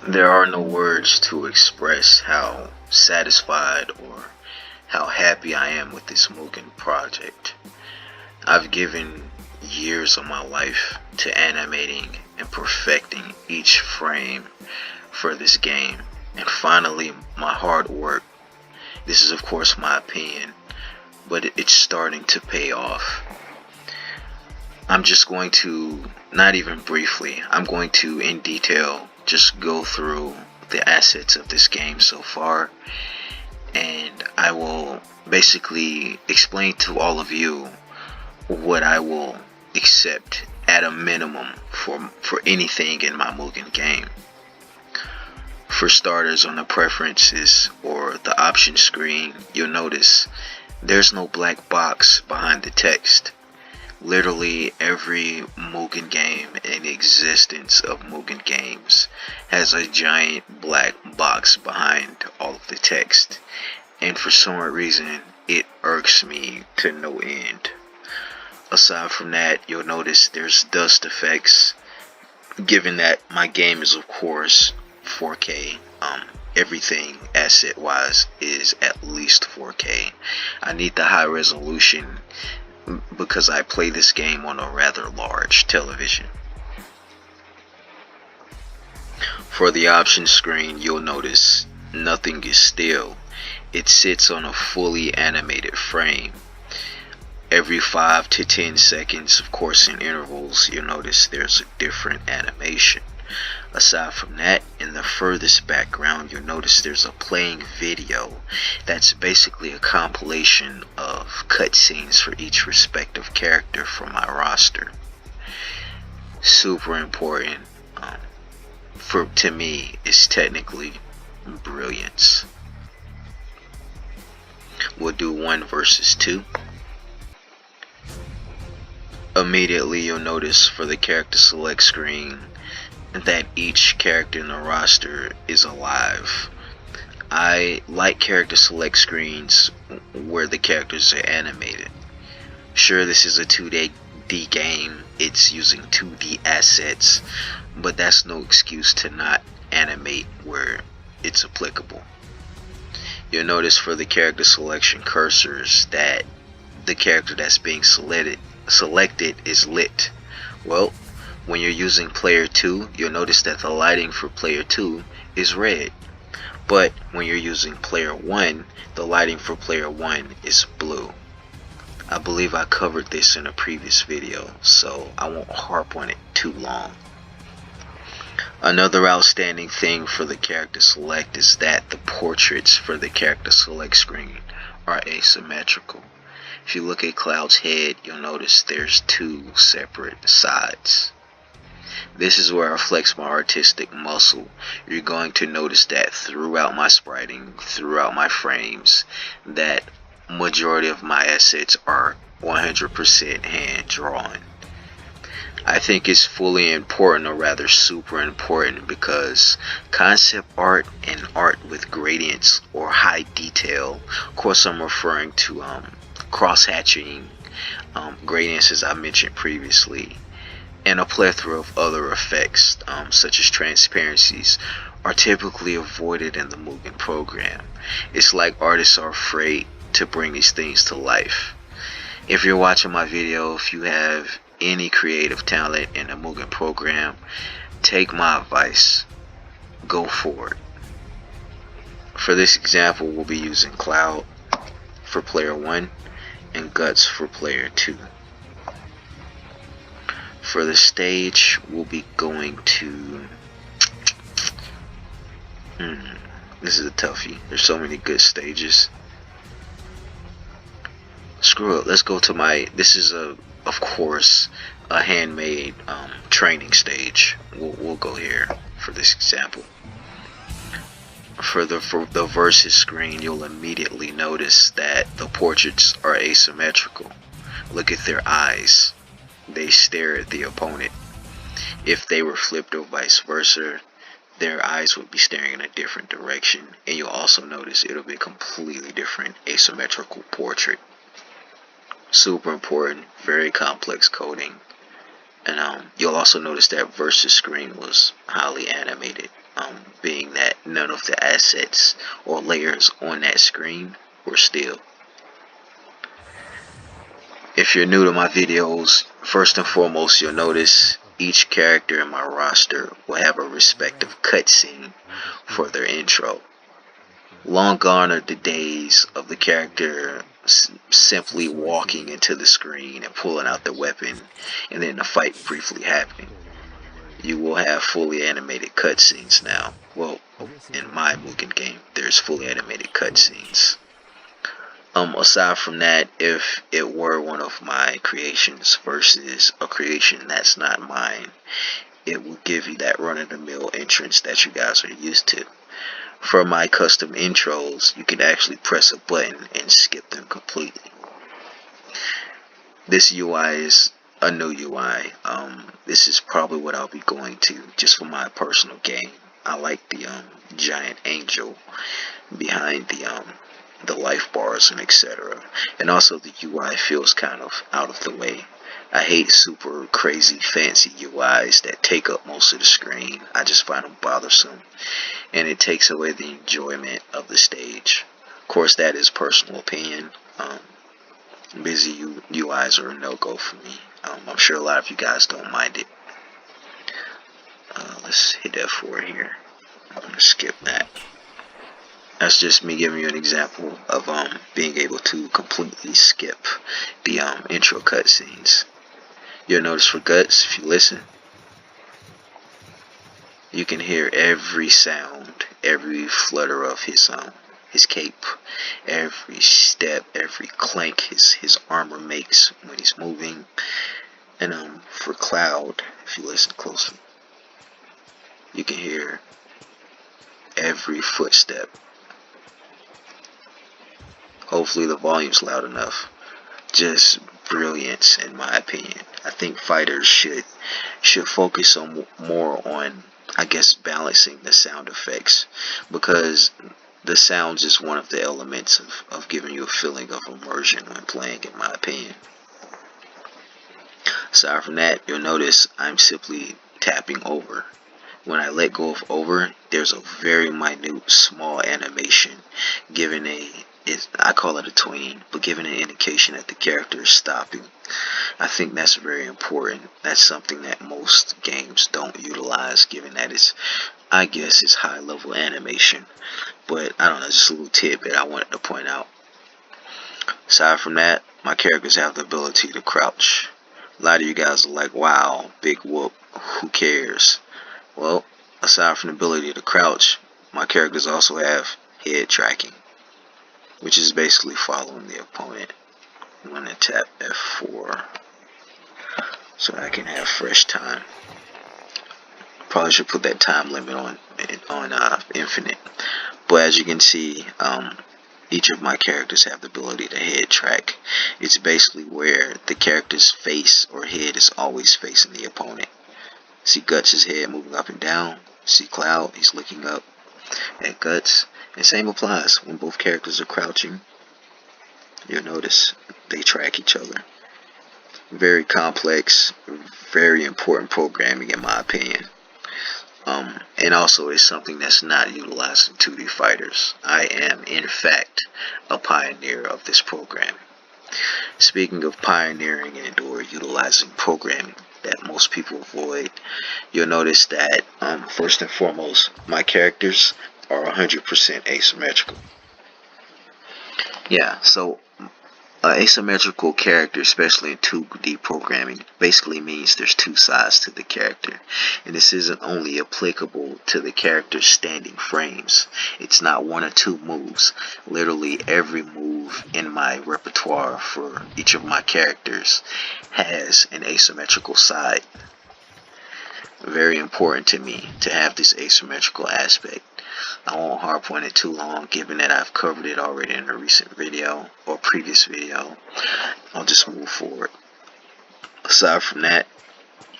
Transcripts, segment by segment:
There are no words to express how satisfied or how happy I am with this MUGEN project. I've given years of my life to animating and perfecting each frame for this game, and finally my hard work, this is of course my opinion, but it's starting to pay off. I'm just going to, not even briefly, I'm going to in detail just go through the assets of this game so far, and I will basically explain to all of you what I will accept at a minimum for anything in my MUGEN game. For starters, on the preferences or the option screen, you'll notice there's no black box behind the text. Literally every MUGEN game in existence of MUGEN games has a giant black box behind all of the text, and for some reason it irks me to no end. Aside from that, you'll notice there's dust effects, given that my game is of course 4K. Everything asset wise is at least 4K. I need the high resolution because I play this game on a rather large television. For the option screen, you'll notice nothing is still. It sits on a fully animated frame. Every 5 to 10 seconds, of course in intervals, you'll notice there's a different animation. Aside from that, in the furthest background, you'll notice there's a playing video that's basically a compilation of cutscenes for each respective character from my roster. Super important. To me, it's technically brilliance. We'll do 1 versus 2. Immediately, you'll notice for the character select screen that each character in the roster is alive. I like character select screens where the characters are animated. Sure, this is a 2D game, it's using 2D assets, but that's no excuse to not animate where it's applicable. You'll notice for the character selection cursors that the character that's being selected is lit. Well, when you're using player 2, you'll notice that the lighting for player 2 is red. But when you're using player 1, the lighting for player 1 is blue. I believe I covered this in a previous video, so I won't harp on it too long. Another outstanding thing for the character select is that the portraits for the character select screen are asymmetrical. If you look at Cloud's head, you'll notice there's 2 separate sides. This is where I flex my artistic muscle. You're going to notice that throughout my spriting, throughout my frames, that majority of my assets are 100% hand drawn. I think it's fully important, or rather super important, because concept art and art with gradients or high detail, of course I'm referring to cross-hatching, gradients as I mentioned previously, and a plethora of other effects such as transparencies are typically avoided in the MUGEN program. It's like artists are afraid to bring these things to life. If you're watching my video, if you have any creative talent in the MUGEN program, take my advice, go for it. For this example, we'll be using Cloud for player 1 and Guts for player 2. For the stage, we'll be going to this is a toughie. There's so many good stages. Screw it, let's go to this is of course a handmade training stage. We'll go here for this example. For the versus screen, you'll immediately notice that the portraits are asymmetrical. Look at their eyes. They stare at the opponent. If they were flipped or vice versa, their eyes would be staring in a different direction, and you'll also notice it'll be a completely different asymmetrical portrait. Super important, very complex coding. And you'll also notice that versus screen was highly animated. being that none of the assets or layers on that screen were still. If you're new to my videos, first and foremost, you'll notice each character in my roster will have a respective cutscene for their intro. Long gone are the days of the character simply walking into the screen and pulling out the weapon and then the fight briefly happening. You will have fully animated cutscenes now. Well, in my MUGEN game, there's fully animated cutscenes. Aside from that, if it were one of my creations versus a creation that's not mine, it will give you that run-of-the-mill entrance that you guys are used to. For my custom intros, you can actually press a button and skip them completely. This UI is a new UI. This is probably what I'll be going to just for my personal game. I like the giant angel behind the life bars and etc. And also the UI feels kind of out of the way. I hate super crazy fancy UIs that take up most of the screen. I just find them bothersome, and it takes away the enjoyment of the stage. Of course, that is personal opinion. Busy UIs are a no-go for me. I'm sure a lot of you guys don't mind it. Let's hit F4 here. I'm gonna skip that. That's just me giving you an example of being able to completely skip the intro cutscenes. You'll notice for Guts, if you listen, you can hear every sound, every flutter of his cape, every step, every clank his armor makes when he's moving. And for Cloud, if you listen closely, you can hear every footstep. Hopefully the volume's loud enough. Just brilliance, in my opinion. I think fighters should focus on more on, I guess, balancing the sound effects, because the sounds is one of the elements of giving you a feeling of immersion when playing, in my opinion. Aside from that, you'll notice I'm simply tapping over. When I let go of over, there's a very minute, small animation giving I call it a tween, but giving an indication that the character is stopping. I think that's very important. That's something that most games don't utilize, given that I guess it's high level animation. But I don't know, just a little tidbit I wanted to point out. Aside from that, my characters have the ability to crouch. A lot of you guys are like, wow, big whoop, who cares? Well, aside from the ability to crouch, my characters also have head tracking, which is basically following the opponent. I'm going to tap F4 so I can have fresh time. Probably should put that time limit on infinite. But as you can see, each of my characters have the ability to head track. It's basically where the character's face or head is always facing the opponent. See Guts' head moving up and down. See Cloud, he's looking up at Guts. And same applies when both characters are crouching. You'll notice they track each other. Very complex, very important programming, in my opinion. And also it's something that's not utilized in 2D fighters. I am, in fact, a pioneer of this program. Speaking of pioneering and or utilizing programming that most people avoid, you'll notice that first and foremost, my characters are 100% asymmetrical. Yeah, so asymmetrical character, especially in 2D programming, basically means there's two sides to the character, and this isn't only applicable to the character's standing frames. It's not one or two moves. Literally every move in my repertoire for each of my characters has an asymmetrical side. Very important to me to have this asymmetrical aspect. I won't harp on it too long, given that I've covered it already in a recent video or previous video. I'll just move forward. Aside from that,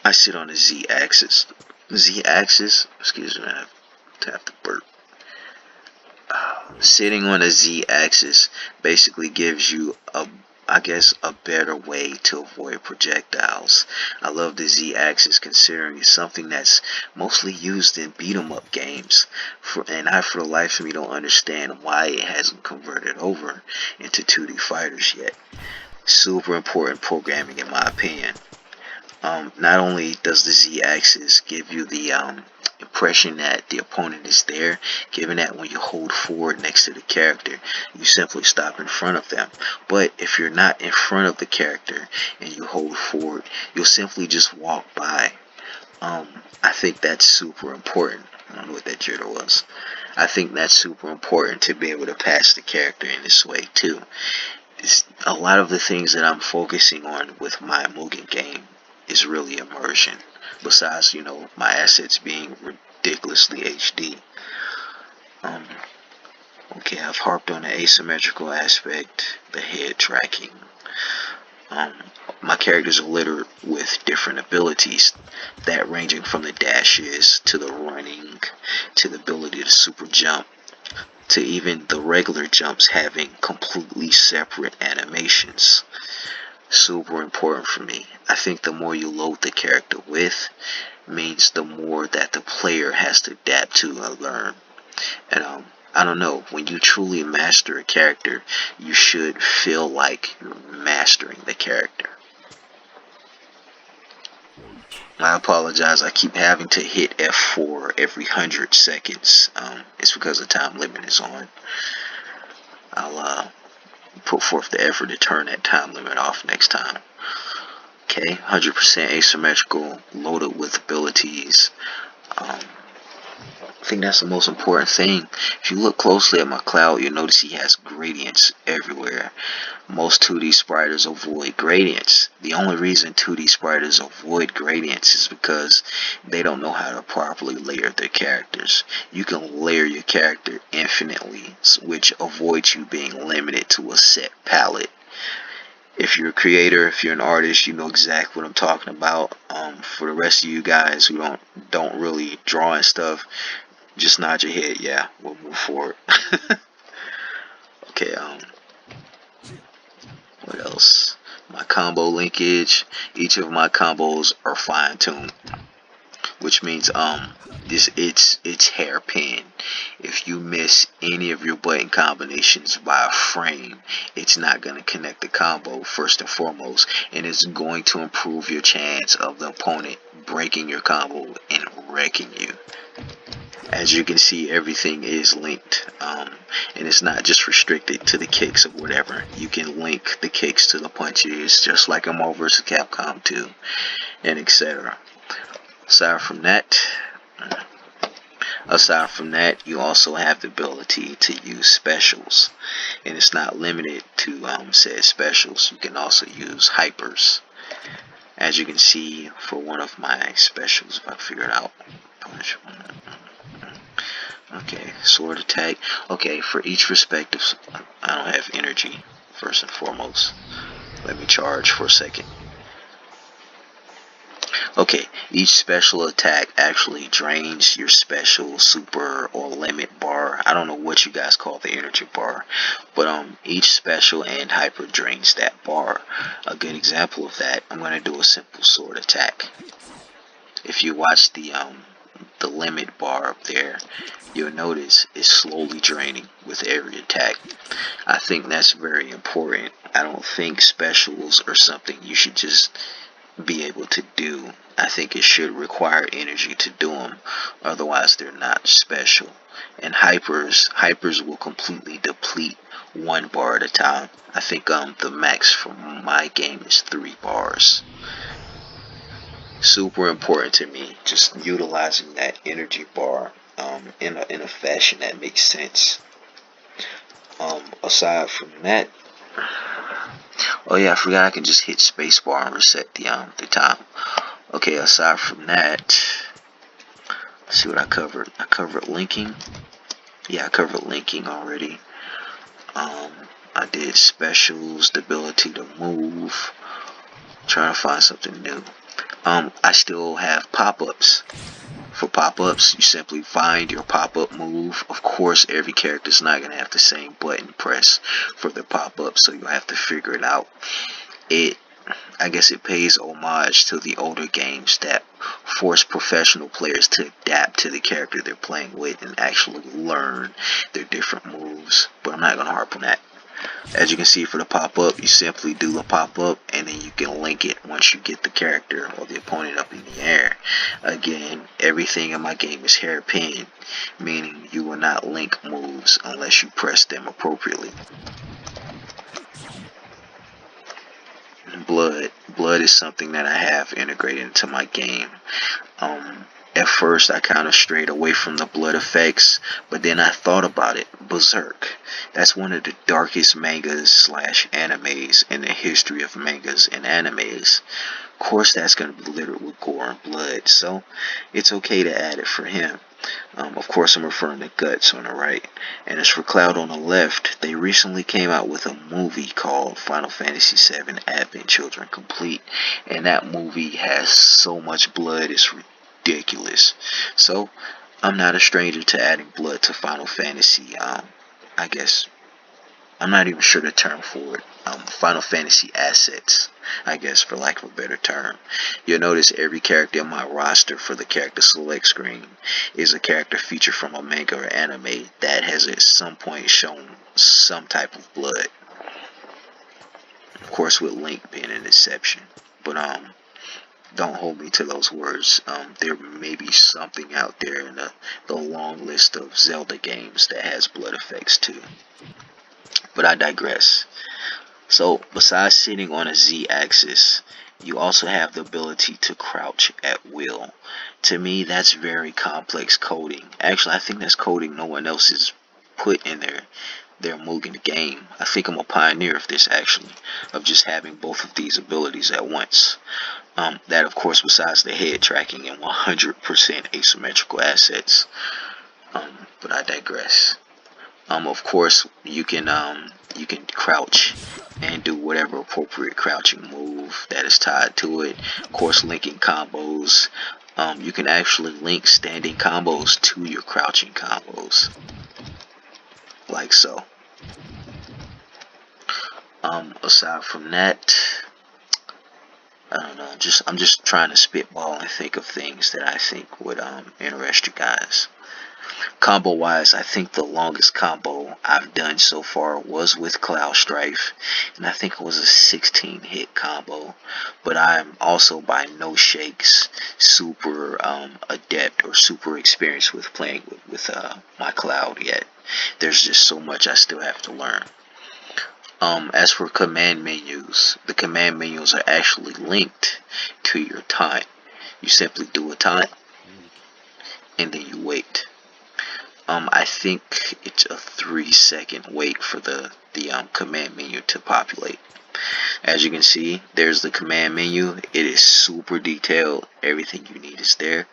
I sit on the Z-axis. Z-axis, excuse me, I have to burp. Sitting on a Z-axis basically gives you a I guess, a better way to avoid projectiles. I love the Z-axis considering it's something that's mostly used in beat 'em up games, and I for the life of me don't understand why it hasn't converted over into 2D fighters yet. Super important programming in my opinion. Not only does the Z-axis give you the impression that the opponent is there, given that when you hold forward next to the character, you simply stop in front of them. But if you're not in front of the character and you hold forward, you'll simply just walk by. I think that's super important. I don't know what that jitter was. I think that's super important to be able to pass the character in this way too. It's a lot of the things that I'm focusing on with my Mugen game is really immersion. Besides, my assets being ridiculously HD. Okay, I've harped on the asymmetrical aspect, the head tracking. My characters are littered with different abilities, that ranging from the dashes to the running to the ability to super jump to even the regular jumps having completely separate animations. Super important for me. I think the more you load the character with means the more that the player has to adapt to and learn. And I don't know, when you truly master a character, you should feel like you're mastering the character. I apologize, I keep having to hit F4 every 100 seconds. It's because the time limit is on. I'll put forth the effort to turn that time limit off next time. Okay, 100% asymmetrical, loaded with abilities. I think that's the most important thing. If you look closely at my cloud, you'll notice he has gradients everywhere. Most 2D spiders avoid gradients. The only reason 2D spiders avoid gradients is because they don't know how to properly layer their characters. You can layer your character infinitely, which avoids you being limited to a set palette. If you're a creator, if you're an artist, you know exactly what I'm talking about. For the rest of you guys who don't really draw and stuff, just nod your head. Yeah, we'll move forward. Okay. What else? My combo linkage. Each of my combos are fine-tuned, which means it's hairpin. If you miss any of your button combinations by a frame, it's not going to connect the combo first and foremost, and it's going to improve your chance of the opponent breaking your combo and wrecking you. As you can see, everything is linked, and it's not just restricted to the kicks or whatever. You can link the kicks to the punches, just like in Marvel vs. Capcom 2, and etc. Aside from that, you also have the ability to use specials, and it's not limited to said specials. You can also use hypers. As you can see, for one of my specials, if I figure it out. Okay, sword attack. Okay, for each respective, I don't have energy, first and foremost. Let me charge for a second. Okay, each special attack actually drains your special, super, or limit bar. I don't know what you guys call the energy bar, but each special and hyper drains that bar. A good example of that, I'm going to do a simple sword attack. If you watch the limit bar up there, you'll notice it's slowly draining with every attack. I think that's very important. I don't think specials are something you should just be able to do. I think it should require energy to do them, otherwise they're not special. And hypers will completely deplete one bar at a time. I think the max for my game is 3 bars. Super important to me, just utilizing that energy bar in a fashion that makes sense. Aside from that, oh yeah, I forgot I can just hit spacebar and reset the time. Okay, aside from that, let's see what I covered. I covered linking. Yeah, I covered linking already. I did specials, the ability to move. Trying to find something new. I still have pop-ups For pop-ups, you simply find your pop-up move. Of course, every character is not going to have the same button press for their pop-up, so you'll have to figure it out. I guess it pays homage to the older games that force professional players to adapt to the character they're playing with and actually learn their different moves. But I'm not going to harp on that. As you can see, for the pop-up, you simply do a pop-up and then you can link it once you get the character or the opponent up in the air. Again, everything in my game is hairpin, meaning you will not link moves unless you press them appropriately. Blood is something that I have integrated into my game. At first I kind of strayed away from the blood effects, but then I thought about it. Berserk. That's one of the darkest mangas slash animes in the history of mangas and animes. Of course that's going to be littered with gore and blood, so it's okay to add it for him. Of course I'm referring to Guts on the right. And as for Cloud on the left, they recently came out with a movie called Final Fantasy VII Advent Children Complete. And that movie has so much blood, it's ridiculous. So I'm not a stranger to adding blood to Final Fantasy. I guess I'm not even sure the term for it. Final Fantasy assets, I guess, for lack of a better term. You'll notice every character in my roster for the character select screen is a character featured from a manga or anime that has at some point shown some type of blood. Of course, with Link being an exception. But don't hold me to those words. There may be something out there in the long list of Zelda games that has blood effects too. But I digress. So besides sitting on a Z-axis, you also have the ability to crouch at will. To me, that's very complex coding. Actually, I think that's coding no one else has put in their Mugen game. I think I'm a pioneer of this, actually, of just having both of these abilities at once. That, of course, besides the head tracking and 100% asymmetrical assets. But I digress. Of course, you can crouch and do whatever appropriate crouching move that is tied to it. Of course, linking combos. You can actually link standing combos to your crouching combos, like so. Aside from that, I don't know. I'm just trying to spitball and think of things that I think would interest you guys. Combo wise, I think the longest combo I've done so far was with Cloud Strife, and I think it was a 16 hit combo. But I'm also by no shakes super adept or super experienced with playing with my Cloud yet. There's just so much I still have to learn. As for command menus, the command menus are actually linked to your time. You simply do a time and then you wait. I think it's a 3-second wait for the command menu to populate. As you can see, there's the command menu. It is super detailed. Everything you need is there.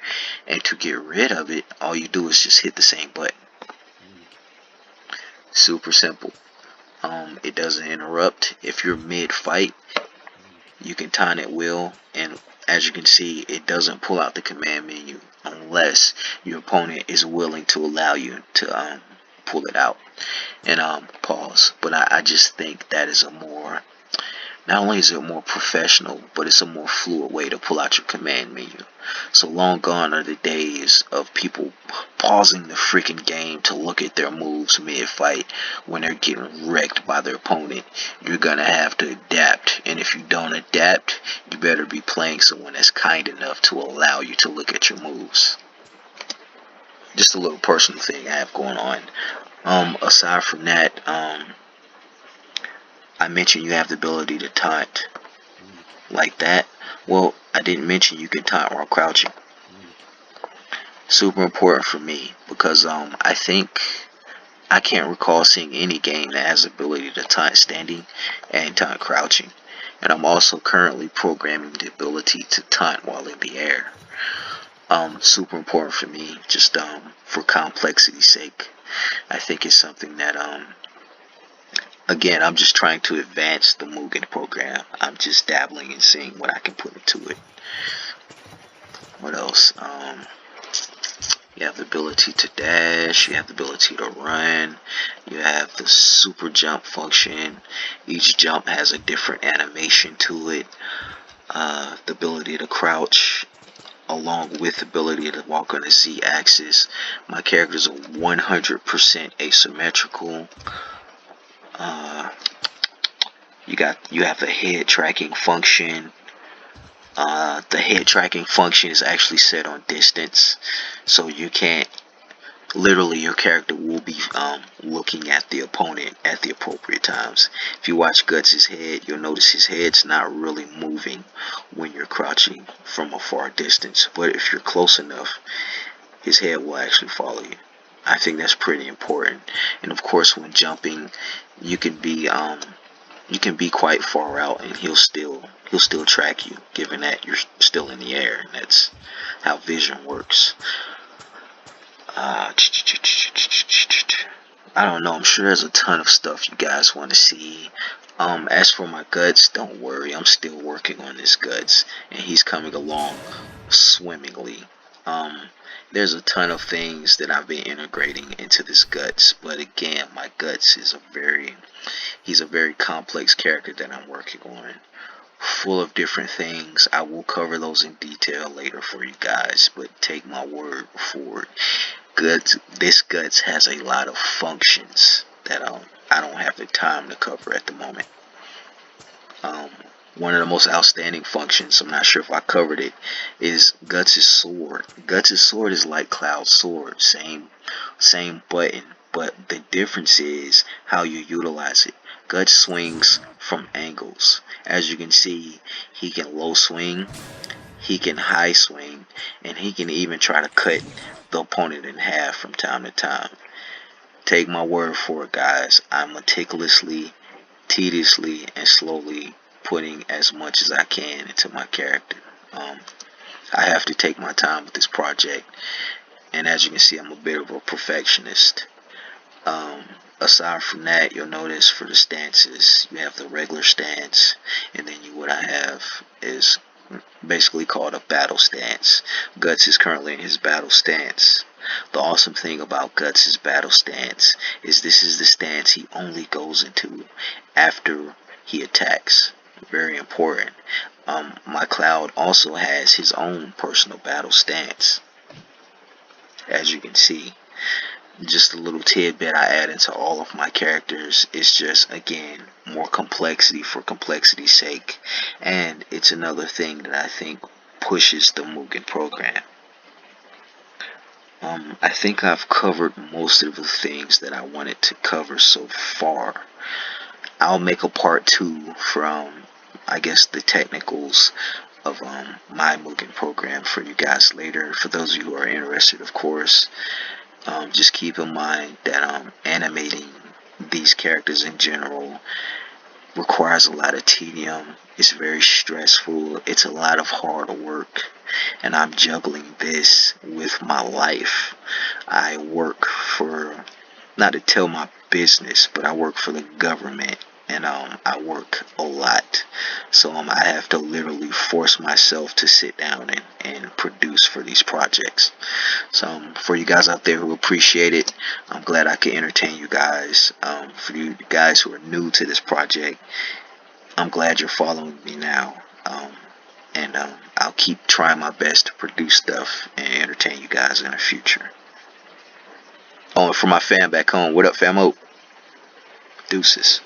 And to get rid of it, all you do is just hit the same button. Super simple. It doesn't interrupt. If you're mid-fight, you can time at will, and as you can see, it doesn't pull out the command menu unless your opponent is willing to allow you to pull it out. And pause. But I just think that is a more, not only is it more professional, but it's a more fluid way to pull out your command menu. So long gone are the days of people pausing the freaking game to look at their moves mid-fight when they're getting wrecked by their opponent. You're gonna have to adapt, and if you don't adapt, you better be playing someone that's kind enough to allow you to look at your moves. Just a little personal thing I have going on. Aside from that, I mentioned you have the ability to taunt like that. Well, I didn't mention you can taunt while crouching. Super important for me because I think I can't recall seeing any game that has the ability to taunt standing and taunt crouching. And I'm also currently programming the ability to taunt while in the air. Super important for me, just for complexity's sake. I think it's something that again, I'm just trying to advance the Mugen program. I'm just dabbling and seeing what I can put into it. What else? You have the ability to dash, you have the ability to run, you have the super jump function. Each jump has a different animation to it. The ability to crouch, along with the ability to walk on the Z-axis. My characters are 100% asymmetrical. You have the head tracking function. The head tracking function is actually set on distance, so you can't literally, your character will be looking at the opponent at the appropriate times. If you watch Guts' head, you'll notice his head's not really moving when you're crouching from a far distance, but if you're close enough, his head will actually follow you. I think that's pretty important. And of course, when jumping, you can be quite far out, and he'll still track you, given that you're still in the air, and that's how vision works. I don't know. I'm sure there's a ton of stuff you guys want to see. As for my Guts, don't worry. I'm still working on this Guts, and he's coming along swimmingly. There's a ton of things that I've been integrating into this Guts, but again, my Guts is he's a very complex character that I'm working on, full of different things. I will cover those in detail later for you guys, but take my word for it. This Guts has a lot of functions that I don't have the time to cover at the moment. One of the most outstanding functions, I'm not sure if I covered it, is Guts' sword. Guts' sword is like Cloud's sword, same button, but the difference is how you utilize it. Guts swings from angles. As you can see, he can low swing, he can high swing, and he can even try to cut the opponent in half from time to time. Take my word for it, guys. I'm meticulously, tediously, and slowly putting as much as I can into my character. I have to take my time with this project, and as you can see, I'm a bit of a perfectionist. Aside from that, you'll notice for the stances, you have the regular stance, and then what I have is basically called a battle stance. Guts is currently in his battle stance. The awesome thing about Guts' battle stance is this is the stance he only goes into after he attacks. Very important. My Cloud also has his own personal battle stance. As you can see, just a little tidbit I add into all of my characters. It's just, again, more complexity for complexity's sake, and it's another thing that I think pushes the MUGEN program. I think I've covered most of the things that I wanted to cover so far. I'll make a part 2 from, I guess, the technicals of my MUGEN program for you guys later. For those of you who are interested, of course. Just keep in mind that animating these characters in general requires a lot of tedium. It's very stressful. It's a lot of hard work, and I'm juggling this with my life. I work for, not to tell my business, but I work for the government, and I work a lot, so I have to literally force myself to sit down and produce for these projects. So for you guys out there who appreciate it, I'm glad I could entertain you guys. For you guys who are new to this project, I'm glad you're following me now, and I'll keep trying my best to produce stuff and entertain you guys in the future. Oh, and for my fam back home, what up, famo? Deuces.